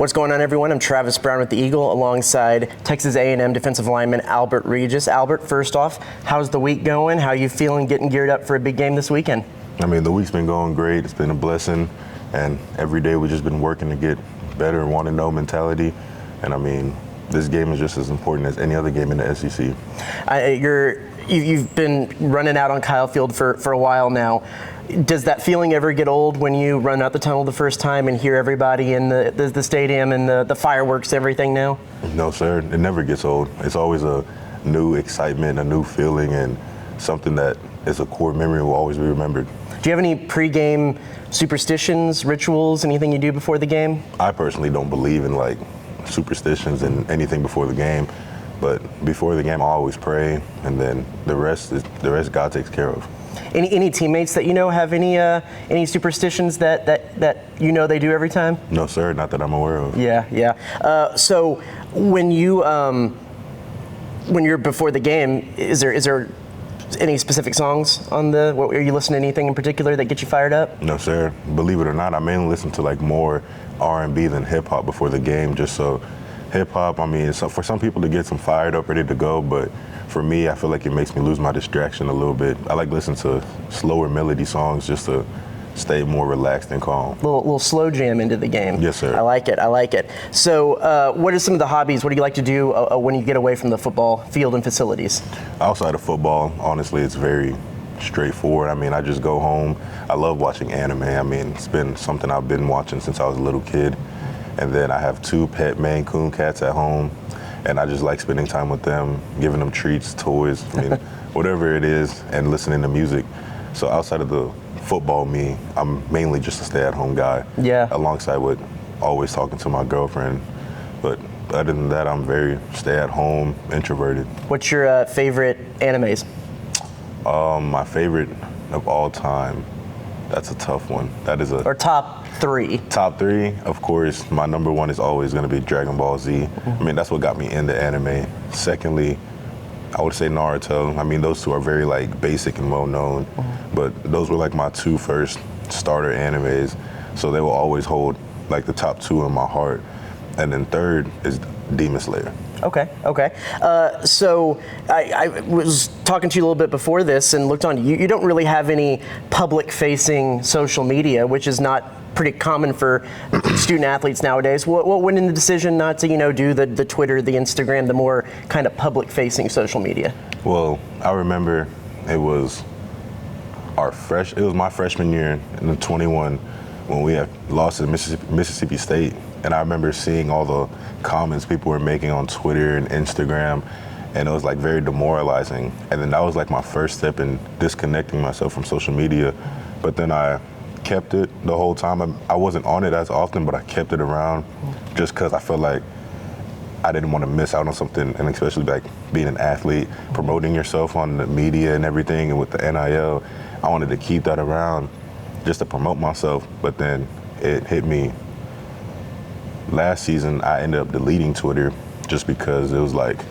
What's going on, everyone? I'm Travis Brown with the Eagle alongside Texas A&M defensive lineman Albert Regis. Albert, first off, how's the week going? How are you feeling getting geared up for a big game this weekend? I mean, the week's been going great. It's been a blessing. And every day we've just been working to get better and want to know mentality. And I mean, this game is just as important as any other game in the SEC. You've been running out on Kyle Field for a while now. Does that feeling ever get old when you run out the tunnel the first time and hear everybody in the stadium and the fireworks, everything now? No, sir. It never gets old. It's always a new excitement, a new feeling, and something that is a core memory and will always be remembered. Do you have any pregame superstitions, rituals, anything you do before the game? I personally don't believe in like superstitions and anything before the game, but before the game I always pray, and then the rest God takes care of. Any teammates that you know have any superstitions that you know they do every time? No, sir, not that I'm aware of. Yeah. So when you're before the game, is there any specific songs on are you listening to anything in particular that get you fired up? No, sir. Believe it or not, I mainly listen to like more R&B than hip hop before the game, just so hip hop, I mean, so for some people to get some fired up, ready to go, but for me, I feel like it makes me lose my distraction a little bit. I like listening to slower melody songs just to stay more relaxed and calm. Little slow jam into the game. Yes, sir. I like it. So what are some of the hobbies? What do you like to do when you get away from the football field and facilities? Outside of football, honestly, it's very straightforward. I mean, I just go home. I love watching anime. I mean, it's been something I've been watching since I was a little kid. And then I have 2 pet Maine Coon cats at home, and I just like spending time with them, giving them treats, toys, I mean, whatever it is, and listening to music. So outside of the football me, I'm mainly just a stay-at-home guy. Yeah. Alongside with always talking to my girlfriend. But other than that, I'm very stay-at-home, introverted. What's your favorite animes? My favorite of all time, that's a tough one. Or top 3. Top 3, of course, my number 1 is always going to be Dragon Ball Z. Mm-hmm. I mean, that's what got me into anime. Secondly, I would say Naruto. I mean, those 2 are very like basic and well known, but those were like my 2 first starter animes, so they will always hold like the top 2 in my heart. And then third is Demon Slayer. Okay. So I was talking to you a little bit before this and looked on. You don't really have any public-facing social media, which is not pretty common for student athletes nowadays. What went in the decision not to, do the Twitter, the Instagram, the more kind of public-facing social media? Well, I remember it was my freshman year in the 21 when we had lost to Mississippi State. And I remember seeing all the comments people were making on Twitter and Instagram, and it was like very demoralizing. And then that was like my first step in disconnecting myself from social media. But then I kept it the whole time. I wasn't on it as often, but I kept it around just because I felt like I didn't want to miss out on something, and especially like being an athlete, promoting yourself on the media and everything, and with the NIL, I wanted to keep that around just to promote myself. But then it hit me. Last season, I ended up deleting Twitter just because it was like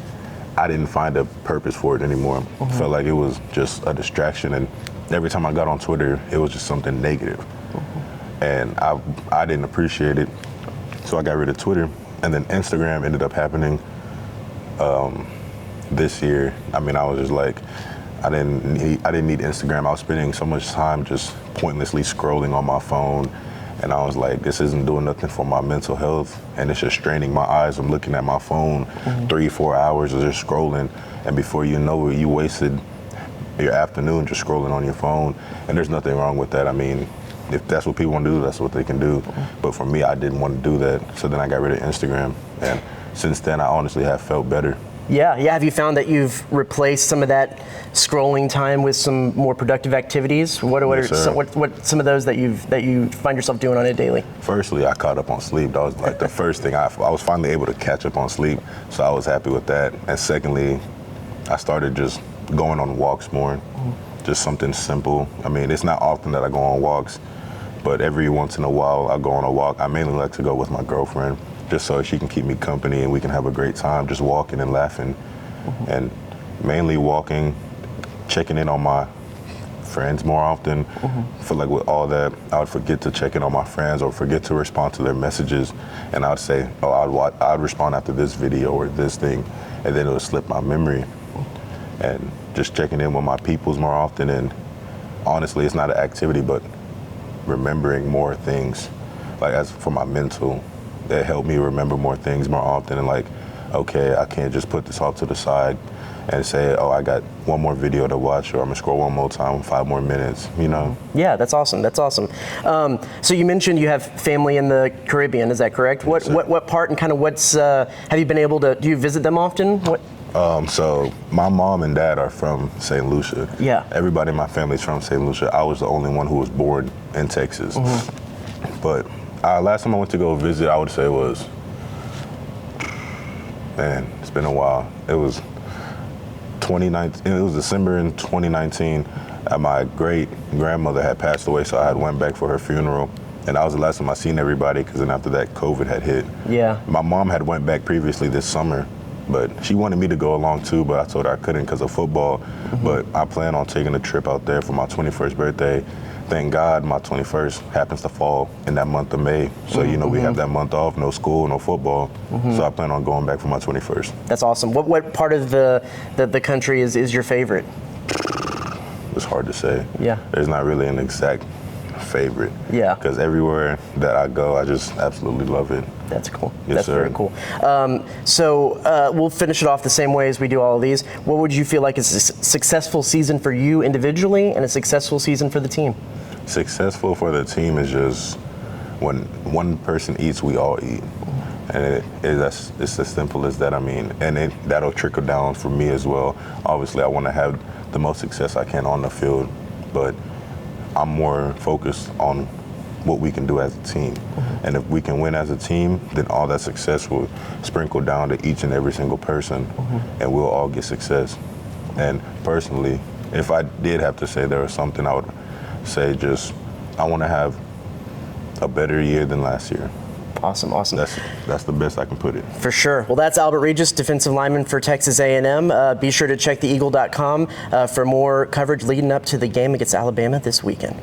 I didn't find a purpose for it anymore. I felt like it was just a distraction, and every time I got on Twitter, it was just something negative. And I didn't appreciate it, so I got rid of Twitter. And then Instagram ended up happening this year. I mean, I was just like, I didn't need Instagram. I was spending so much time just pointlessly scrolling on my phone. And I was like, this isn't doing nothing for my mental health, and it's just straining my eyes. I'm looking at my phone 3-4 hours of just scrolling, and before you know it, you wasted your afternoon just scrolling on your phone. And there's nothing wrong with that. I mean, if that's what people want to do, that's what they can do. But for me, I didn't want to do that, so then I got rid of Instagram. And since then, I honestly have felt better. Yeah. Have you found that you've replaced some of that scrolling time with some more productive activities? What are some of those that you find yourself doing on a daily? Firstly, I caught up on sleep. That was like the first thing. I was finally able to catch up on sleep, so I was happy with that. And secondly, I started just going on walks more. Just something simple. I mean, it's not often that I go on walks, but every once in a while I go on a walk. I mainly like to go with my girlfriend, just so she can keep me company and we can have a great time just walking and laughing. And mainly walking, checking in on my friends more often. I feel like with all that, I would forget to check in on my friends or forget to respond to their messages. And I would say, oh, I'd respond after this video or this thing, and then it would slip my memory. And just checking in with my peoples more often. And honestly, it's not an activity, but remembering more things, like as for my mental, that helped me remember more things more often. And like, okay, I can't just put this off to the side and say, oh, I got one more video to watch, or I'm gonna scroll one more time, 5 more minutes, you know? Yeah, that's awesome. That's awesome. So you mentioned you have family in the Caribbean, is that correct? What part and kind of what's, have you been able to, do you visit them often? So my mom and dad are from St. Lucia. Yeah. Everybody in my family's from St. Lucia. I was the only one who was born in Texas. But last time I went to go visit, I would say was, man, it's been a while. It was 2019. It was December in 2019. My great grandmother had passed away, so I had went back for her funeral, and that was the last time I seen everybody. Because then after that, COVID had hit. Yeah. My mom had went back previously this summer, but she wanted me to go along too, but I told her I couldn't because of football. But I plan on taking a trip out there for my 21st birthday. Thank God my 21st happens to fall in that month of May. So, you know, we have that month off, no school, no football. So I plan on going back for my 21st. That's awesome. What part of the country is your favorite? It's hard to say. Yeah. There's not really an exact favorite. Yeah. Because everywhere that I go, I just absolutely love it. That's cool. Yes, That's sir. very cool. So we'll finish it off the same way as we do all of these. What would you feel like is a successful season for you individually and a successful season for the team? Successful for the team is just when one person eats, we all eat. And it's as simple as that. I mean, and that'll trickle down for me as well. Obviously, I want to have the most success I can on the field, but I'm more focused on what we can do as a team. And if we can win as a team, then all that success will sprinkle down to each and every single person, and we'll all get success. And personally, if I did have to say there was something, I would say just, I want to have a better year than last year. Awesome. That's the best I can put it. For sure. Well, that's Albert Regis, defensive lineman for Texas A&M. Be sure to check theeagle.com for more coverage leading up to the game against Alabama this weekend.